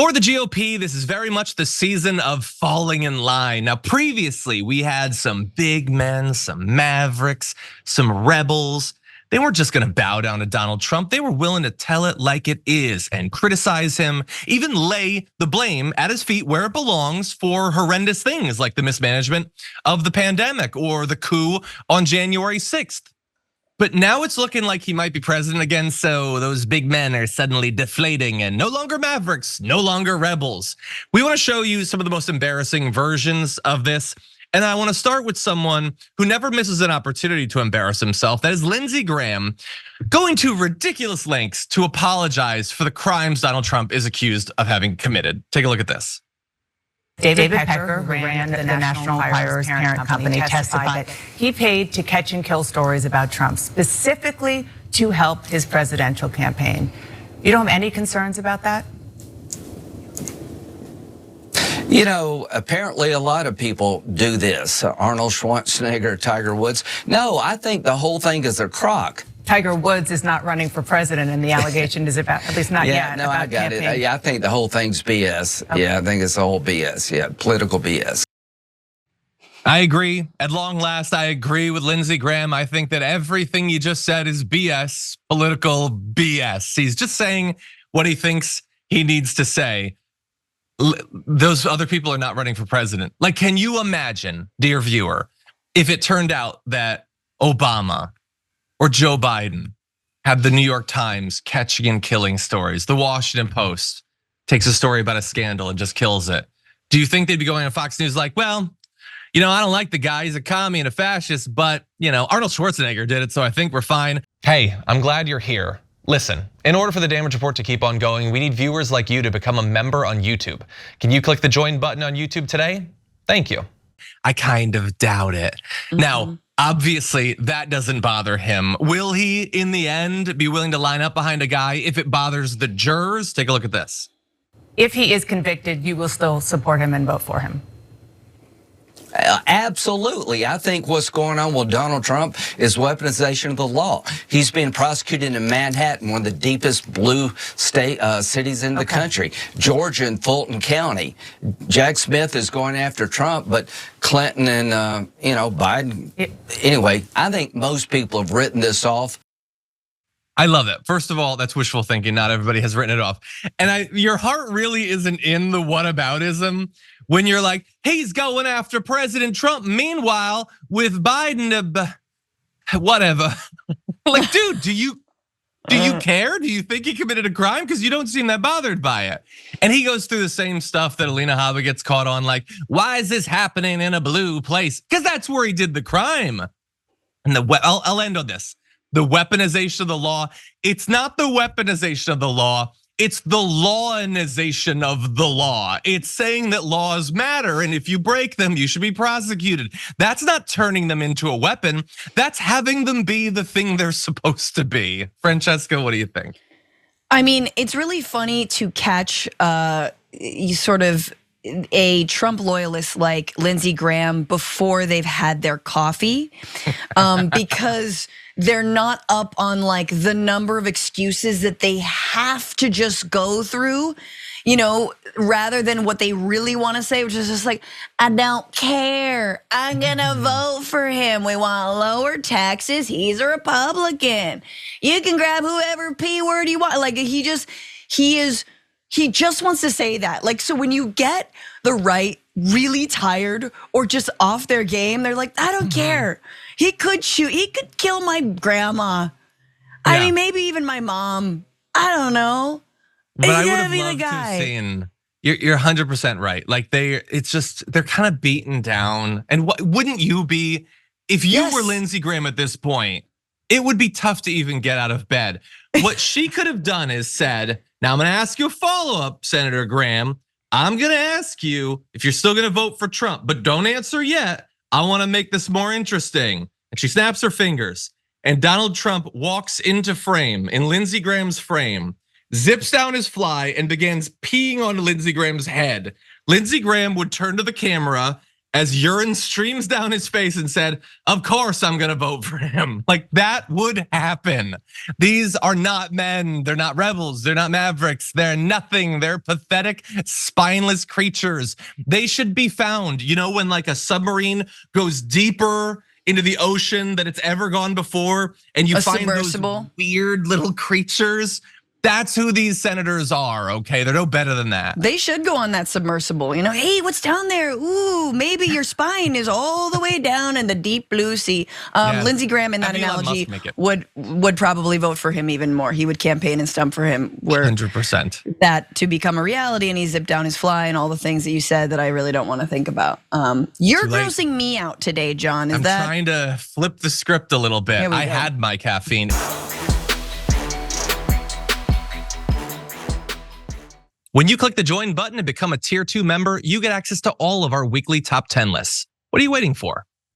For the GOP, this is very much the season of falling in line. Now, previously, we had some big men, some mavericks, some rebels. They weren't just gonna bow down to Donald Trump. They were willing to tell it like it is and criticize him, even lay the blame at his feet where it belongs for horrendous things like the mismanagement of the pandemic or the coup on January 6th. But now it's looking like he might be president again, so those big men are suddenly deflating and no longer mavericks, no longer rebels. We wanna show you some of the most embarrassing versions of this. And I wanna start with someone who never misses an opportunity to embarrass himself. That is Lindsey Graham, going to ridiculous lengths to apologize for the crimes Donald Trump is accused of having committed. Take a look at this. David Pecker, who ran the National Enquirer's parent company, testified that he paid to catch and kill stories about Trump, specifically to help his presidential campaign. You don't have any concerns about that? You know, apparently a lot of people do this. Arnold Schwarzenegger, Tiger Woods. No, I think the whole thing is a crock. Tiger Woods is not running for president, and the allegation is about, at least not yet. Yeah, no, I got it. Yeah, I think the whole thing's BS. Okay. Yeah, I think it's the whole BS. Yeah, political BS. I agree. At long last, I agree with Lindsey Graham. I think that everything you just said is BS, political BS. He's just saying what he thinks he needs to say. Those other people are not running for president. Like, can you imagine, dear viewer, if it turned out that Obama or Joe Biden had the New York Times catching and killing stories? The Washington Post takes a story about a scandal and just kills it. Do you think they'd be going on Fox News like, well, I don't like the guy, he's a commie and a fascist, but Arnold Schwarzenegger did it, so I think we're fine. Hey, I'm glad you're here. Listen, in order for the damage report to keep on going, we need viewers like you to become a member on YouTube. Can you click the join button on YouTube today? Thank you. I kind of doubt it. Now, obviously, that doesn't bother him. Will he, in the end, be willing to line up behind a guy if it bothers the jurors? Take a look at this. If he is convicted, you will still support him and vote for him? Absolutely. I think what's going on with Donald Trump is weaponization of the law. He's being prosecuted in Manhattan, one of the deepest blue cities in the country. Georgia and Fulton County. Jack Smith is going after Trump, but Clinton and Biden. Anyway, I think most people have written this off. I love it. First of all, that's wishful thinking. Not everybody has written it off. And your heart really isn't in the whataboutism when you're like, hey, he's going after President Trump. Meanwhile, with Biden, whatever. Like, dude, do you care? Do you think he committed a crime? Because you don't seem that bothered by it. And he goes through the same stuff that Alina Habba gets caught on. Like, why is this happening in a blue place? Because that's where he did the crime. And I'll end on this. The weaponization of the law. It's not the weaponization of the law. It's the lawinization of the law. It's saying that laws matter, and if you break them, you should be prosecuted. That's not turning them into a weapon. That's having them be the thing they're supposed to be. Francesca, what do you think? I mean, it's really funny to catch sort of a Trump loyalist like Lindsey Graham before they've had their coffee, because they're not up on like the number of excuses that they have to just go through, rather than what they really want to say, which is just like, I don't care. I'm gonna vote for him. We want lower taxes. He's a Republican. You can grab whoever P word you want. Like he just wants to say that. Like, so when you get the right really tired or just off their game, they're like, I don't care. He could shoot, he could kill my grandma. I mean, maybe even my mom. I don't know. But I would have loved to have seen, you're 100% right. Like they're kind of beaten down. And what wouldn't you be if you were Lindsey Graham at this point? It would be tough to even get out of bed. What she could have done is said, now I'm gonna ask you a follow-up, Senator Graham. I'm gonna ask you if you're still gonna vote for Trump, but don't answer yet. I wanna make this more interesting. And she snaps her fingers, and Donald Trump walks into frame, in Lindsey Graham's frame, zips down his fly and begins peeing on Lindsey Graham's head. Lindsey Graham would turn to the camera as urine streams down his face and said, of course I'm gonna vote for him. Like that would happen. These are not men, they're not rebels, they're not mavericks, they're nothing. They're pathetic, spineless creatures. They should be found, when like a submarine goes deeper into the ocean than it's ever gone before, and you find submersible. Those weird little creatures. That's who these senators are, okay? They're no better than that. They should go on that submersible. Hey, what's down there? Ooh, maybe your spine is all the way down in the deep blue sea. Lindsey Graham, in that analogy, would probably vote for him even more. He would campaign and stump for him. 100%. That to become a reality, and he zipped down his fly and all the things that you said that I really don't want to think about. You're grossing me out today, John. I'm trying to flip the script a little bit. I had my caffeine. When you click the join button and become a tier 2 member, you get access to all of our weekly top 10 lists. What are you waiting for?